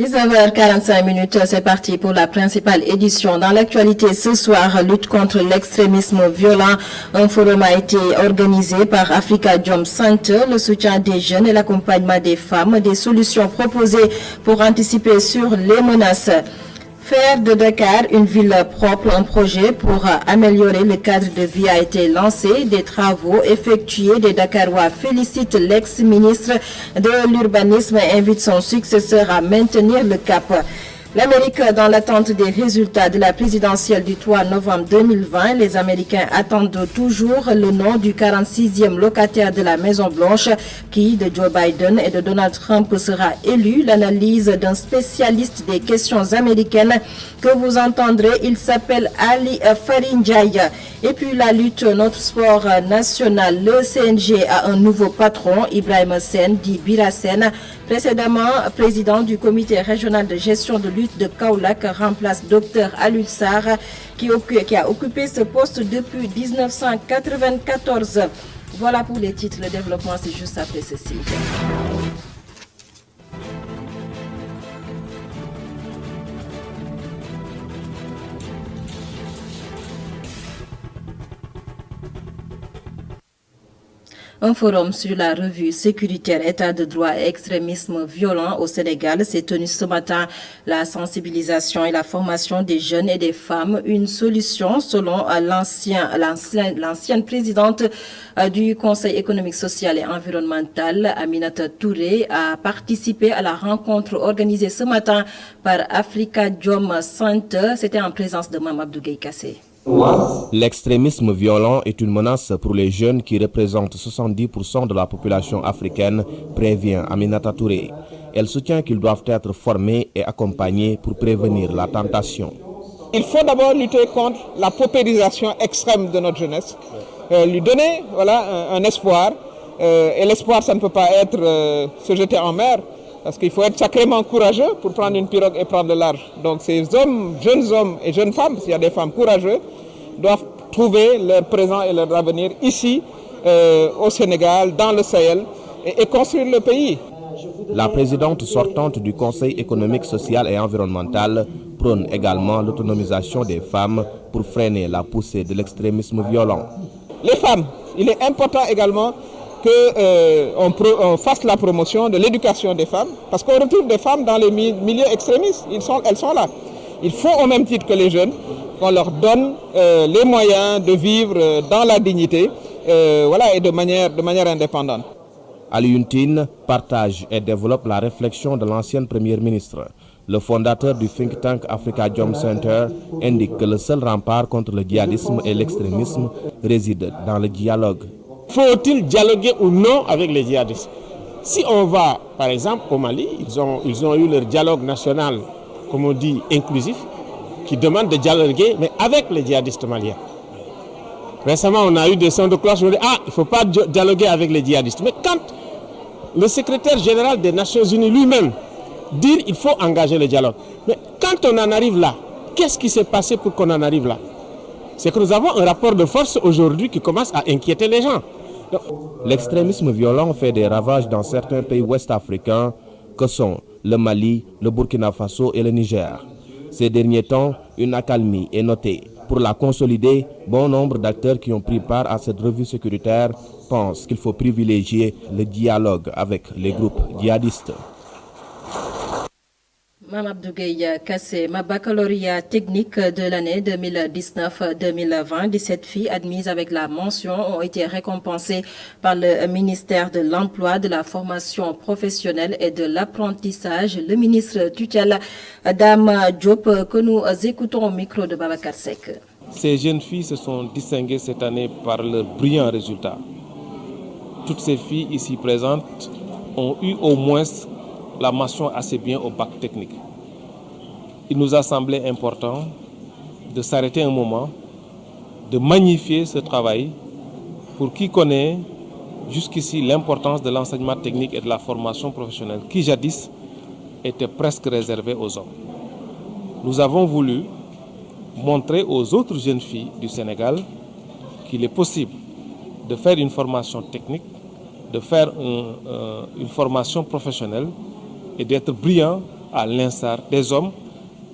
19h45, c'est parti pour la principale édition. Dans l'actualité ce soir, lutte contre l'extrémisme violent. Un forum a été organisé par Africa Jom Center, le soutien des jeunes et l'accompagnement des femmes, des solutions proposées pour anticiper sur les menaces. Faire de Dakar une ville propre, un projet pour améliorer le cadre de vie a été lancé. Des travaux effectués, des Dakarois félicitent l'ex-ministre de l'Urbanisme et invitent son successeur à maintenir le cap. L'Amérique dans l'attente des résultats de la présidentielle du 3 novembre 2020. Les Américains attendent toujours le nom du 46e locataire de la Maison-Blanche qui, de Joe Biden et de Donald Trump, sera élu. L'analyse d'un spécialiste des questions américaines que vous entendrez, il s'appelle Ali Farinjaya. Et puis la lutte, notre sport national, le CNG a un nouveau patron, Ibrahim Sen, dit Birasen, précédemment président du comité régional de gestion de lutte de Kaolack, remplace Dr Alussar qui a occupé ce poste depuis 1994. Voilà pour les titres, le développement c'est juste après ceci. Un forum sur la revue sécuritaire État de droit et extrémisme violent au Sénégal s'est tenu ce matin. La sensibilisation et la formation des jeunes et des femmes, une solution selon l'ancienne présidente du Conseil économique, social et environnemental, Aminata Touré, a participé à la rencontre organisée ce matin par Africa Jom Center. C'était en présence de Mme Abdou Gueye Kassé. L'extrémisme violent est une menace pour les jeunes qui représentent 70% de la population africaine, prévient Aminata Touré. Elle soutient qu'ils doivent être formés et accompagnés pour prévenir la tentation. Il faut d'abord lutter contre la paupérisation extrême de notre jeunesse, lui donner un espoir. Et l'espoir, ça ne peut pas être se jeter en mer, parce qu'il faut être sacrément courageux pour prendre une pirogue et prendre le large. Donc ces jeunes hommes et jeunes femmes, s'il y a des femmes courageuses, doivent trouver leur présent et leur avenir ici, au Sénégal, dans le Sahel, et construire le pays. La présidente sortante du Conseil économique, social et environnemental prône également l'autonomisation des femmes pour freiner la poussée de l'extrémisme violent. Les femmes, il est important également qu'on fasse la promotion de l'éducation des femmes, parce qu'on retrouve des femmes dans les milieux extrémistes, elles sont là. Il faut au même titre que les jeunes, qu'on leur donne les moyens de vivre dans la dignité et de manière indépendante. Ali Yuntine partage et développe la réflexion de l'ancienne première ministre. Le fondateur du think tank Africa Jom Center indique que le seul rempart contre le djihadisme et l'extrémisme réside dans le dialogue. Faut-il dialoguer ou non avec les djihadistes? Si on va, par exemple, au Mali, ils ont eu leur dialogue national, comme on dit, inclusif, qui demande de dialoguer, mais avec les djihadistes maliens. Récemment, on a eu des sons de cloche, on dit, il ne faut pas dialoguer avec les djihadistes. Mais quand le secrétaire général des Nations Unies lui-même dit qu'il faut engager le dialogue, mais quand on en arrive là, qu'est-ce qui s'est passé pour qu'on en arrive là? C'est que nous avons un rapport de force aujourd'hui qui commence à inquiéter les gens. L'extrémisme violent fait des ravages dans certains pays ouest-africains que sont le Mali, le Burkina Faso et le Niger. Ces derniers temps, une accalmie est notée. Pour la consolider, bon nombre d'acteurs qui ont pris part à cette revue sécuritaire pensent qu'il faut privilégier le dialogue avec les groupes djihadistes. Mme Abdou Gueye Kassé, ma baccalauréat technique de l'année 2019-2020, 17 filles admises avec la mention ont été récompensées par le ministère de l'Emploi, de la formation professionnelle et de l'apprentissage. Le ministre tutelle, Dame Diop, que nous écoutons au micro de Babacar Seck. Ces jeunes filles se sont distinguées cette année par leurs brillants résultats. Toutes ces filles ici présentes ont eu au moins la mention assez bien au bac technique. Il nous a semblé important de s'arrêter un moment, de magnifier ce travail pour qui connaît jusqu'ici l'importance de l'enseignement technique et de la formation professionnelle qui jadis était presque réservée aux hommes. Nous avons voulu montrer aux autres jeunes filles du Sénégal qu'il est possible de faire une formation technique, de faire une formation professionnelle et d'être brillant à l'instar des hommes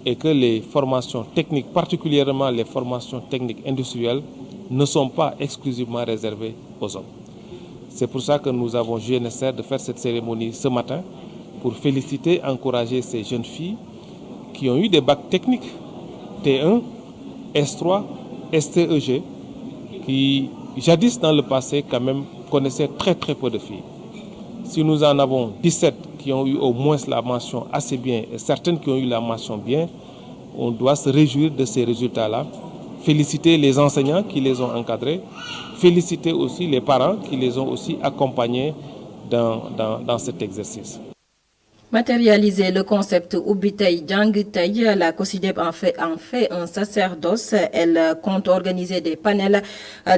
et que les formations techniques, particulièrement les formations techniques industrielles, ne sont pas exclusivement réservées aux hommes. C'est pour ça que nous avons jugé nécessaire de faire cette cérémonie ce matin pour féliciter, encourager ces jeunes filles qui ont eu des bacs techniques T1, S3, STEG, qui jadis dans le passé quand même connaissaient très peu de filles. Si nous en avons 17 qui ont eu au moins la mention assez bien et certaines qui ont eu la mention bien, on doit se réjouir de ces résultats-là, féliciter les enseignants qui les ont encadrés, féliciter aussi les parents qui les ont aussi accompagnés dans cet exercice. Matérialiser le concept Ubitei Djangitei, la COSYDEP en fait un sacerdoce. Elle compte organiser des panels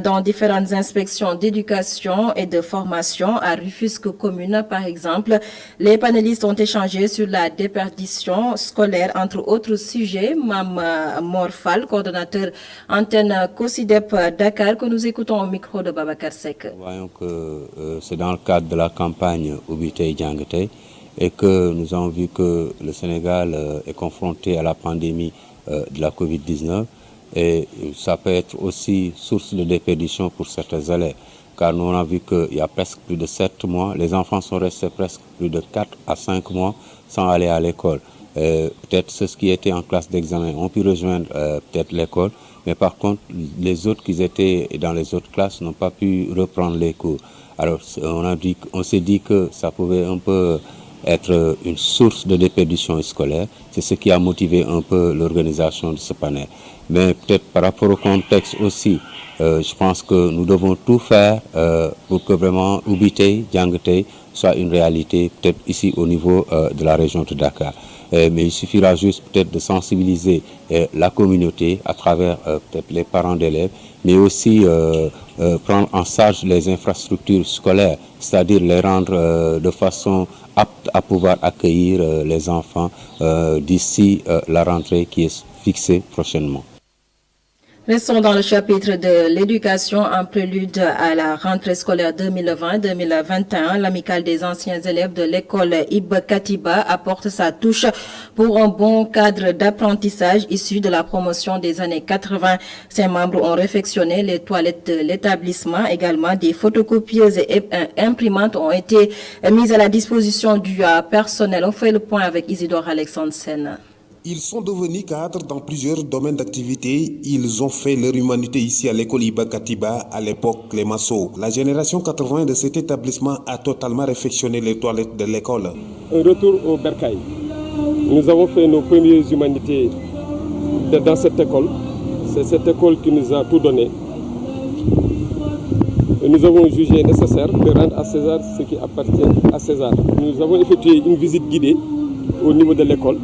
dans différentes inspections d'éducation et de formation à Rufisque commune, par exemple. Les panélistes ont échangé sur la déperdition scolaire, entre autres sujets. Mam Morfal, coordonnateur antenne COSYDEP Dakar, que nous écoutons au micro de Babacar Seck. Voyons que c'est dans le cadre de la campagne Ubitei Djangitei et que nous avons vu que le Sénégal est confronté à la pandémie de la Covid-19 et ça peut être aussi source de déperdition pour certains élèves car nous avons vu qu'il y a presque plus de 7 mois, les enfants sont restés presque plus de 4 à 5 mois sans aller à l'école. Peut-être ceux qui étaient en classe d'examen ont pu rejoindre peut-être l'école, mais par contre les autres qui étaient dans les autres classes n'ont pas pu reprendre les cours. Alors on s'est dit que ça pouvait un peu être une source de déperdition scolaire. C'est ce qui a motivé un peu l'organisation de ce panel. Mais peut-être par rapport au contexte aussi, je pense que nous devons tout faire pour que vraiment Ubitei Djangitei soit une réalité, peut-être ici au niveau de la région de Dakar. Mais il suffira juste peut-être de sensibiliser la communauté à travers peut-être les parents d'élèves, mais aussi prendre en charge les infrastructures scolaires, c'est-à-dire les rendre de façon apte à pouvoir accueillir les enfants d'ici la rentrée qui est fixée prochainement. Restons dans le chapitre de l'éducation en prélude à la rentrée scolaire 2020-2021. L'amicale des anciens élèves de l'école Iba Katiba apporte sa touche pour un bon cadre d'apprentissage issu de la promotion des années 80. Ses membres ont réfectionné les toilettes de l'établissement. Également, des photocopieuses et imprimantes ont été mises à la disposition du personnel. On fait le point avec Isidore Alexandre Sen. Ils sont devenus cadres dans plusieurs domaines d'activité. Ils ont fait leur humanité ici à l'école Iba Katiba, à l'époque Clémenceau. La génération 80 de cet établissement a totalement réfectionné les toilettes de l'école. Un retour au Bercail. Nous avons fait nos premières humanités dans cette école. C'est cette école qui nous a tout donné. Et nous avons jugé nécessaire de rendre à César ce qui appartient à César. Nous avons effectué une visite guidée au niveau de l'école.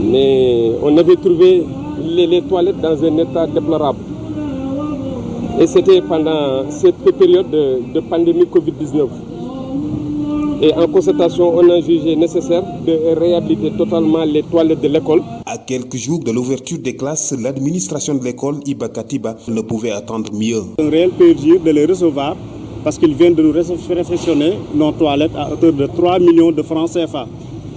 Mais on avait trouvé les toilettes dans un état déplorable. Et c'était pendant cette période de pandémie Covid-19. Et en concertation, on a jugé nécessaire de réhabiliter totalement les toilettes de l'école. À quelques jours de l'ouverture des classes, l'administration de l'école Iba Katiba ne pouvait attendre mieux. Un réel plaisir de les recevoir parce qu'ils viennent de nous réfectionner nos toilettes à hauteur de 3 millions de francs CFA.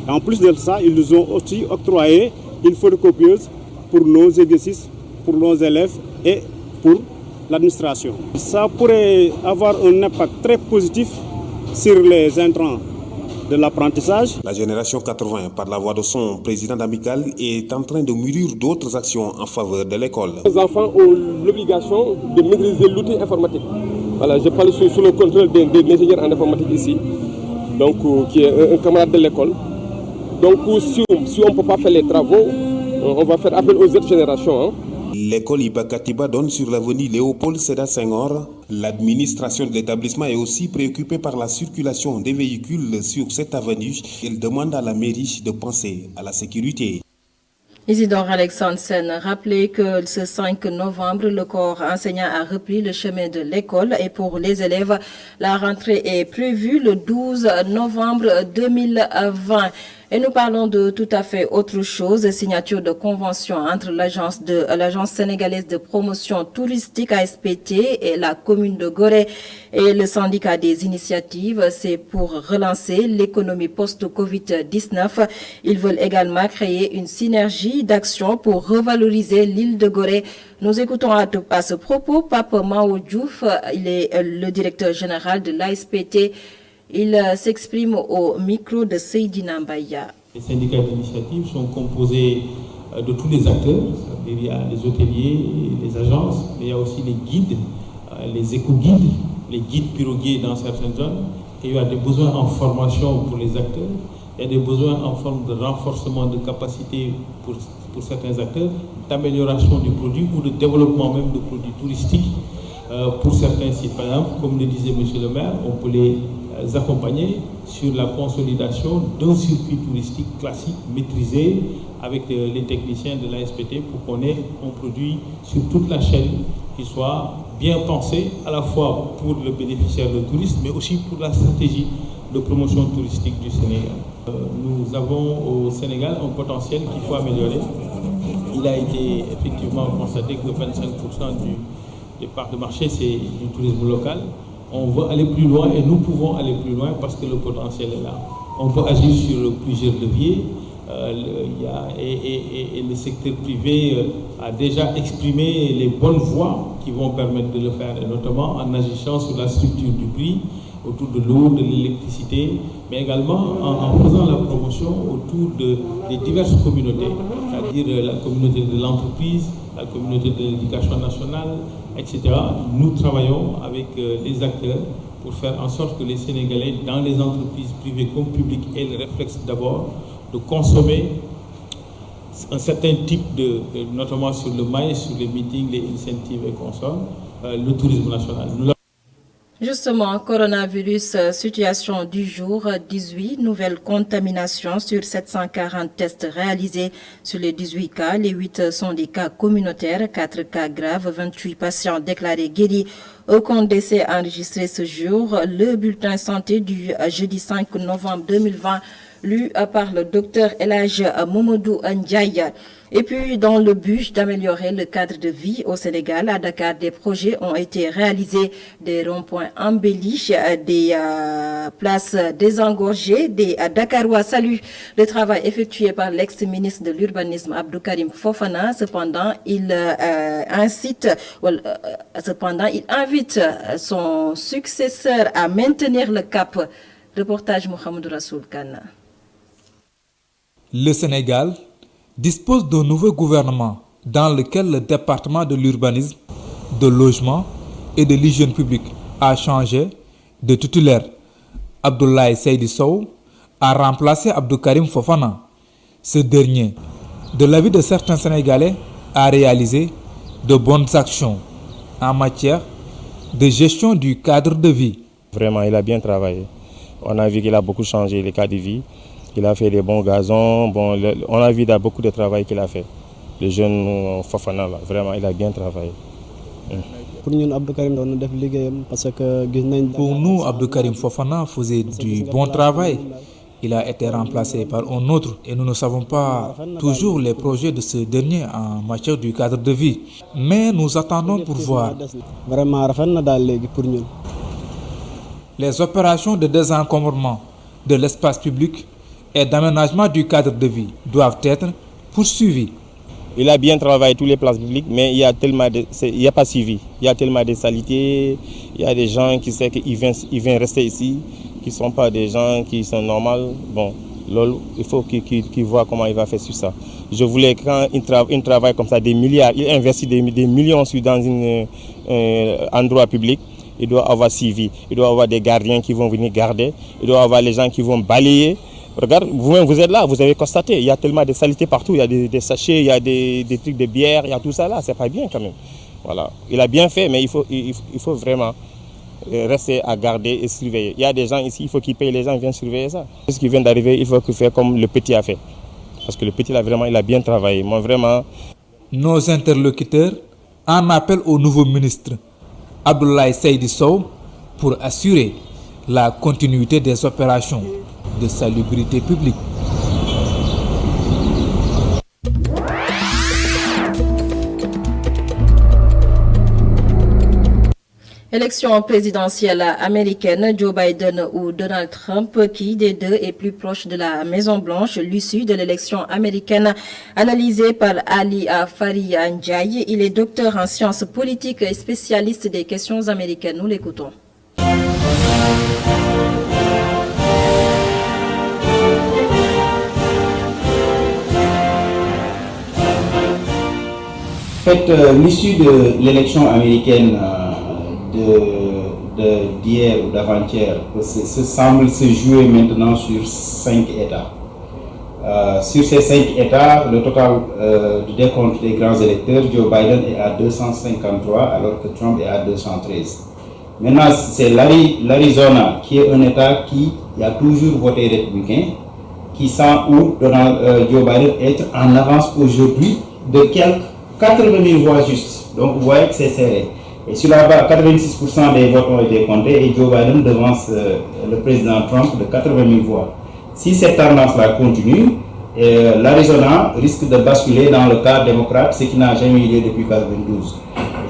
En plus de ça, ils nous ont aussi octroyé une photocopieuse pour nos exercices, pour nos élèves et pour l'administration. Ça pourrait avoir un impact très positif sur les intrants de l'apprentissage. La génération 80, par la voix de son président d'amicale, est en train de mûrir d'autres actions en faveur de l'école. Les enfants ont l'obligation de maîtriser l'outil informatique. Voilà, je parle sous le contrôle d'un ingénieur en informatique ici, donc, qui est un camarade de l'école. Donc si on ne peut pas faire les travaux, on va faire appel aux autres générations. L'école Iba Katiba donne sur l'avenue Léopold Sédar Senghor. L'administration de l'établissement est aussi préoccupée par la circulation des véhicules sur cette avenue. Elle demande à la mairie de penser à la sécurité. Isidore Alexandre Sen, rappelez que ce 5 novembre, le corps enseignant a repris le chemin de l'école et pour les élèves, la rentrée est prévue le 12 novembre 2020. Et nous parlons de tout à fait autre chose, signature de convention entre l'agence sénégalaise de promotion touristique ASPT et la commune de Gorée et le syndicat des initiatives. C'est pour relancer l'économie post-Covid-19. Ils veulent également créer une synergie d'action pour revaloriser l'île de Gorée. Nous écoutons à ce propos Pape Mao Diouf, il est le directeur général de l'ASPT. Il s'exprime au micro de Seydina Mbaya. Les syndicats d'initiative sont composés de tous les acteurs. Il y a les hôteliers, les agences, mais il y a aussi les guides, les éco-guides, les guides piroguiers dans certaines zones. Et il y a des besoins en formation pour les acteurs. Il y a des besoins en forme de renforcement de capacité pour certains acteurs, d'amélioration du produit ou de développement même de produits touristiques pour certains sites. Par exemple, comme le disait M. le maire, on peut les accompagner sur la consolidation d'un circuit touristique classique maîtrisé avec les techniciens de l'ASPT pour qu'on ait un produit sur toute la chaîne qui soit bien pensé à la fois pour le bénéficiaire de tourisme mais aussi pour la stratégie de promotion touristique du Sénégal. Nous avons au Sénégal un potentiel qu'il faut améliorer. Il a été effectivement constaté que 25% des parts de marché c'est du tourisme local. On veut aller plus loin et nous pouvons aller plus loin parce que le potentiel est là. On peut agir sur plusieurs leviers et le secteur privé a déjà exprimé les bonnes voies qui vont permettre de le faire, et notamment en agissant sur la structure du prix, autour de l'eau, de l'électricité, mais également en faisant la promotion autour des diverses communautés, c'est-à-dire la communauté de l'entreprise, la communauté de l'éducation nationale, etc. Nous travaillons avec les acteurs pour faire en sorte que les Sénégalais, dans les entreprises privées comme publiques, aient le réflexe d'abord de consommer un certain type notamment sur le maïs, sur les meetings, les incentives et consorts, le tourisme national. Justement, coronavirus, situation du jour, 18 nouvelles contaminations sur 740 tests réalisés. Sur les 18 cas, les 8 sont des cas communautaires, 4 cas graves, 28 patients déclarés guéris. Aucun décès enregistré ce jour. Le bulletin santé du jeudi 5 novembre 2020, lu par le docteur Elhadj Mamadou Ndiaye. Et puis, dans le but d'améliorer le cadre de vie au Sénégal, à Dakar, des projets ont été réalisés, des ronds-points embellis, des places désengorgées, des Dakarois saluent le travail effectué par l'ex-ministre de l'Urbanisme Abdou Karim Fofana. Cependant, il invite son successeur à maintenir le cap. Reportage Mohamed Rassoul Khan. Le Sénégal dispose d'un nouveau gouvernement dans lequel le département de l'urbanisme, de logement et de l'hygiène publique a changé de titulaire. Abdoulaye Seydou Sow a remplacé Abdou Karim Fofana. Ce dernier, de l'avis de certains Sénégalais, a réalisé de bonnes actions en matière de gestion du cadre de vie. Vraiment, il a bien travaillé. On a vu qu'il a beaucoup changé le cadre de vie. Il a fait des bons gazons. On a vu beaucoup de travail qu'il a fait. Le jeune Fofana, là, vraiment, il a bien travaillé. Pour nous, Abdou Karim Fofana faisait du bon travail. Il a été remplacé par un autre et nous ne savons pas toujours les projets de ce dernier en matière du cadre de vie. Mais nous attendons pour voir. Les opérations de désencombrement de l'espace public et d'aménagement du cadre de vie doivent être poursuivis. Il a bien travaillé toutes les places publiques, mais il y a pas suivi. Il y a tellement de saletés, il y a des gens qui savent qu'ils viennent rester ici, qui ne sont pas des gens qui sont normaux. Bon, il faut qu'ils voient comment il va faire sur ça. Je voulais quand il travaille comme ça, des milliards, il investit des millions dans un endroit public. Il doit avoir suivi, il doit avoir des gardiens qui vont venir garder, il doit avoir les gens qui vont balayer. Regarde, vous-même vous êtes là, vous avez constaté, il y a tellement de saleté partout, il y a des sachets, il y a des trucs de bière, il y a tout ça là, c'est pas bien quand même. Voilà, il a bien fait, mais il faut vraiment rester à garder et surveiller. Il y a des gens ici, il faut qu'ils payent, les gens viennent surveiller ça. Ce qui vient d'arriver, il faut qu'il fasse comme le petit a fait. Parce que le petit là, vraiment, il a bien travaillé. Moi, vraiment. Nos interlocuteurs en appellent au nouveau ministre Abdoulaye Seydou Sow pour assurer la continuité des opérations de salubrité publique. Élection présidentielle américaine, Joe Biden ou Donald Trump, qui des deux est plus proche de la Maison-Blanche? L'issue de l'élection américaine analysée par Ali Fari Ndiaye. Il est docteur en sciences politiques et spécialiste des questions américaines. Nous l'écoutons. En fait, l'issue de l'élection américaine d'hier ou d'avant-hier semble se jouer maintenant sur 5 États. Sur ces 5 États, le total du décompte des grands électeurs, Joe Biden est à 253 alors que Trump est à 213. Maintenant, c'est l'Arizona qui est un État qui a toujours voté républicain, qui sent où Joe Biden être en avance aujourd'hui de quelques 80 000 voix justes. Donc vous voyez que c'est serré. Et sur la base, 86% des votes ont été comptés et Joe Biden devance le président Trump de 80 000 voix. Si cette tendance-là continue, l'Arizona risque de basculer dans le cadre démocrate, ce qui n'a jamais eu lieu depuis 1992.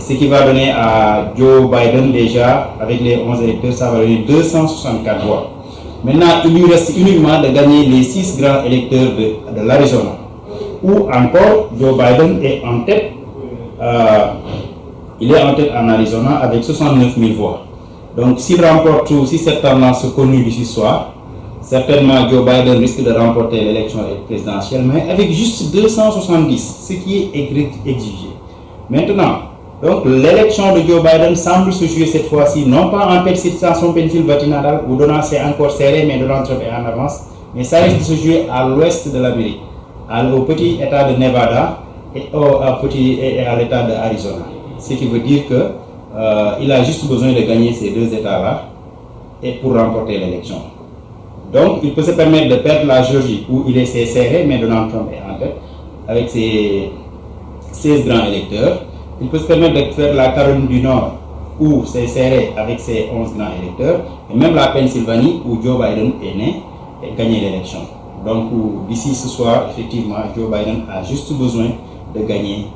Ce qui va donner à Joe Biden déjà, avec les 11 électeurs, ça va donner 264 voix. Maintenant, il lui reste uniquement de gagner les 6 grands électeurs de l'Arizona. Ou encore, Joe Biden est en tête, il est en tête en Arizona avec 69 000 voix. Donc s'il remporte tout, si cette tendance se continue d'ici soir, certainement Joe Biden risque de remporter l'élection présidentielle, mais avec juste 270, ce qui est exigé. Maintenant, donc l'élection de Joe Biden semble se jouer cette fois-ci, non pas en Pennsylvanie natale, où Donald c'est encore serré, mais Donald Trump est en avance, mais ça risque de se jouer à l'ouest de l'Amérique, au petit état de Nevada et à l'état de Arizona. Ce qui veut dire qu'il a juste besoin de gagner ces deux états-là et pour remporter l'élection. Donc il peut se permettre de perdre la Géorgie où il est serré, mais Donald Trump est en tête avec ses 16 grands électeurs. Il peut se permettre de faire la Caroline du Nord où c'est serré avec ses 11 grands électeurs, et même la Pennsylvanie où Joe Biden est né et gagner l'élection. Donc d'ici ce soir, effectivement, Joe Biden a juste besoin de gagner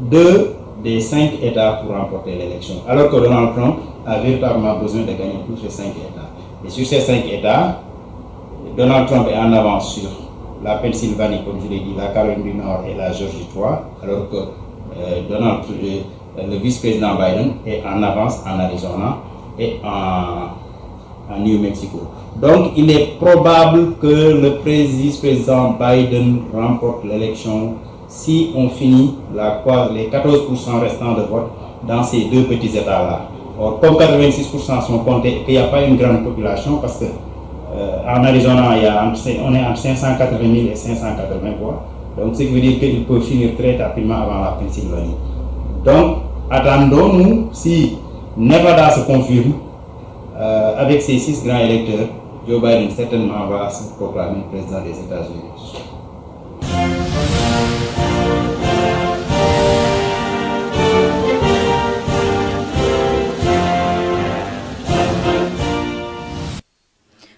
2 des 5 États pour remporter l'élection. Alors que Donald Trump a véritablement besoin de gagner tous ces 5 États. Et sur ces 5 États, Donald Trump est en avance sur la Pennsylvanie, comme je l'ai dit, la Caroline du Nord et la Géorgie 3, alors que le vice-président Biden est en avance en Arizona et en New Mexico. Donc il est probable que le vice-président Biden remporte l'élection si on finit les 14% restants de vote dans ces deux petits États-là. Or, comme 86% sont comptés et qu'il n'y a pas une grande population, parce qu'en Arizona, on est entre 580 000 et 580 voix, donc ce qui veut dire qu'il peut finir très rapidement avant la Pennsylvanie. Donc, attendons-nous, si Nevada se confirme, avec ses 6 grands électeurs, Joe Biden certainement va se proclamer président des États-Unis.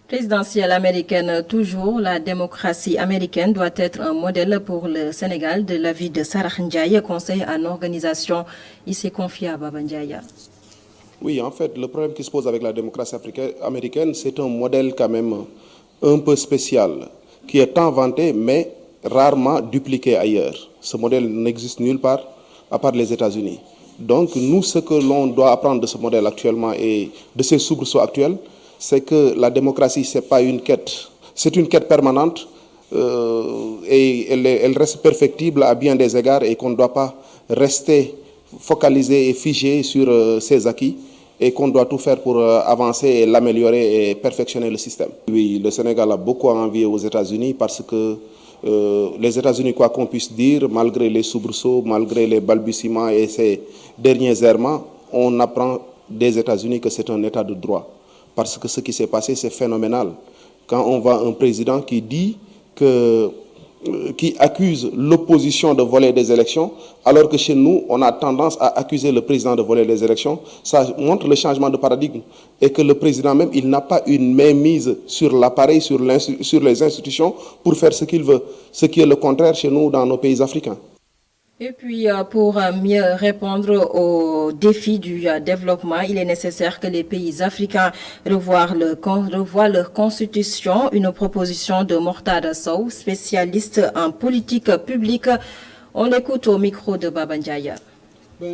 Présidentielle américaine, toujours, la démocratie américaine doit être un modèle pour le Sénégal. De l'avis de Sarah Ndiaye, conseil en organisation, il s'est confié à Baba Ndiaye. Oui, en fait, le problème qui se pose avec la démocratie américaine, c'est un modèle quand même un peu spécial, qui est tant vanté, mais rarement dupliqué ailleurs. Ce modèle n'existe nulle part, à part les États-Unis. Donc, nous, ce que l'on doit apprendre de ce modèle actuellement et de ces soubresauts actuels, c'est que la démocratie, c'est pas une quête, c'est une quête permanente et elle reste perfectible à bien des égards et qu'on ne doit pas rester focalisé et figé sur ses acquis et qu'on doit tout faire pour avancer et l'améliorer et perfectionner le système. Oui, le Sénégal a beaucoup à envier aux États-Unis parce que les États-Unis, quoi qu'on puisse dire, malgré les soubresauts, malgré les balbutiements et ces derniers errements, on apprend des États-Unis que c'est un état de droit. Parce que ce qui s'est passé, c'est phénoménal. Quand on voit un président qui dit qui accuse l'opposition de voler des élections, alors que chez nous, on a tendance à accuser le président de voler les élections, ça montre le changement de paradigme. Et que le président même, il n'a pas une mainmise sur l'appareil, sur les institutions, pour faire ce qu'il veut. Ce qui est le contraire chez nous, dans nos pays africains. Et puis, pour mieux répondre aux défis du développement, il est nécessaire que les pays africains revoient leur constitution. Une proposition de Mortada Sow, spécialiste en politique publique. On l'écoute au micro de Baba Ndiaye.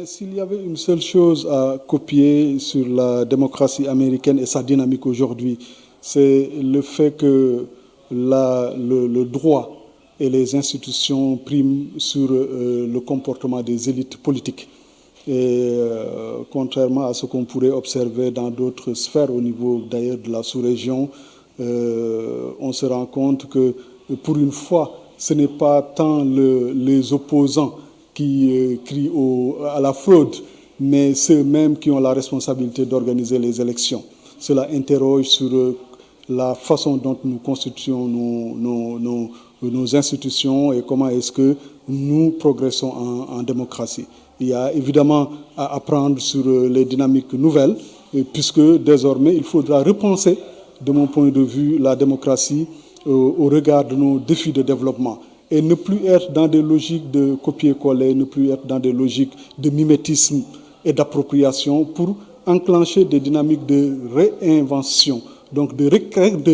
S'il y avait une seule chose à copier sur la démocratie américaine et sa dynamique aujourd'hui, c'est le fait que le droit et les institutions priment sur le comportement des élites politiques. Et contrairement à ce qu'on pourrait observer dans d'autres sphères au niveau d'ailleurs de la sous-région, on se rend compte que pour une fois, ce n'est pas tant les opposants qui crient à la fraude, mais ceux-mêmes qui ont la responsabilité d'organiser les élections. Cela interroge sur la façon dont nous constituons nos institutions et comment est-ce que nous progressons en démocratie. Il y a évidemment à apprendre sur les dynamiques nouvelles, puisque désormais il faudra repenser, de mon point de vue, la démocratie au regard de nos défis de développement et ne plus être dans des logiques de copier-coller, ne plus être dans des logiques de mimétisme et d'appropriation pour enclencher des dynamiques de réinvention, donc de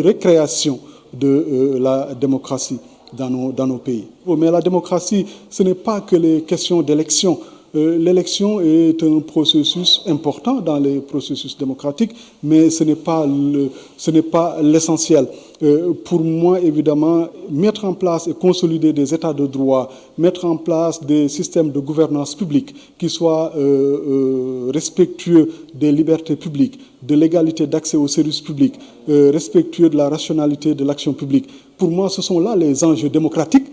récréation de la démocratie dans nos pays. Mais la démocratie, ce n'est pas que les questions d'élection. L'élection est un processus important dans les processus démocratiques, mais ce n'est pas l'essentiel. Pour moi, évidemment, mettre en place et consolider des états de droit, mettre en place des systèmes de gouvernance publique qui soient respectueux des libertés publiques, de l'égalité d'accès aux services publics, respectueux de la rationalité de l'action publique. Pour moi, ce sont là les enjeux démocratiques.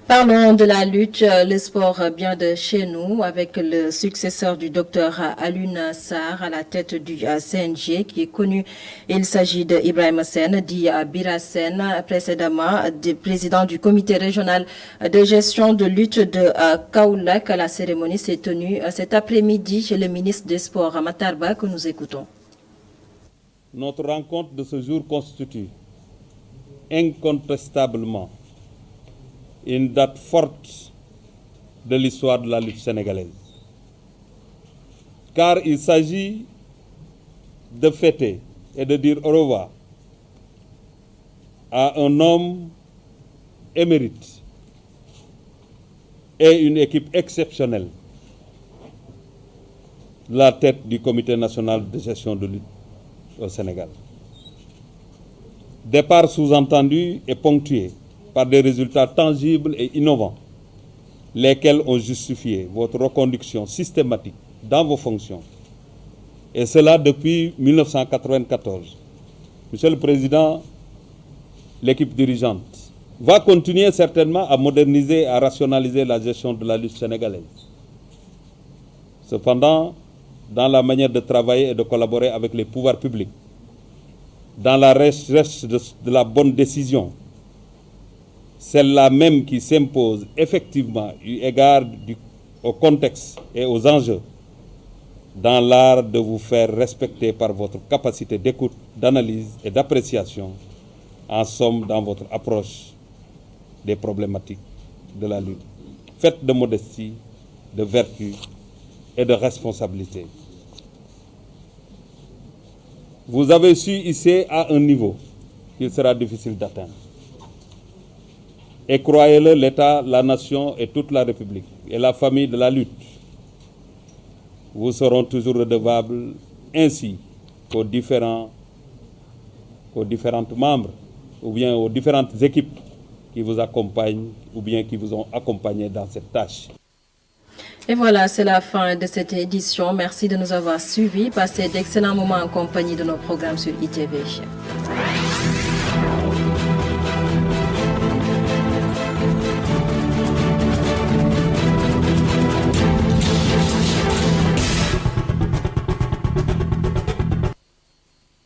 Parlons de la lutte, le sport bien de chez nous avec le successeur du docteur Alioune Sarr à la tête du CNG qui est connu. Il s'agit d'Ibrahima Sène, dit Bira Sène, précédemment président du comité régional de gestion de lutte de Kaolack. La cérémonie s'est tenue cet après-midi chez le ministre des Sports Matar Ba que nous écoutons. Notre rencontre de ce jour constitue incontestablement une date forte de l'histoire de la lutte sénégalaise. Car il s'agit de fêter et de dire au revoir à un homme émérite et une équipe exceptionnelle, la tête du Comité national de gestion de lutte au Sénégal. Départ sous-entendu et ponctué par des résultats tangibles et innovants, lesquels ont justifié votre reconduction systématique dans vos fonctions. Et cela depuis 1994. Monsieur le Président, l'équipe dirigeante va continuer certainement à moderniser et à rationaliser la gestion de la lutte sénégalaise. Cependant, dans la manière de travailler et de collaborer avec les pouvoirs publics, dans la recherche de la bonne décision, celle-là même qui s'impose effectivement eu égard au contexte et aux enjeux, dans l'art de vous faire respecter par votre capacité d'écoute, d'analyse et d'appréciation, en somme dans votre approche des problématiques de la lutte, faite de modestie, de vertu et de responsabilité. Vous avez su hisser à un niveau qu'il sera difficile d'atteindre. Et croyez-le, l'État, la nation et toute la République et la famille de la lutte vous seront toujours redevables ainsi qu'aux différents membres ou bien aux différentes équipes qui vous accompagnent ou bien qui vous ont accompagné dans cette tâche. Et voilà, c'est la fin de cette édition. Merci de nous avoir suivis. Passez d'excellents moments en compagnie de nos programmes sur ITV.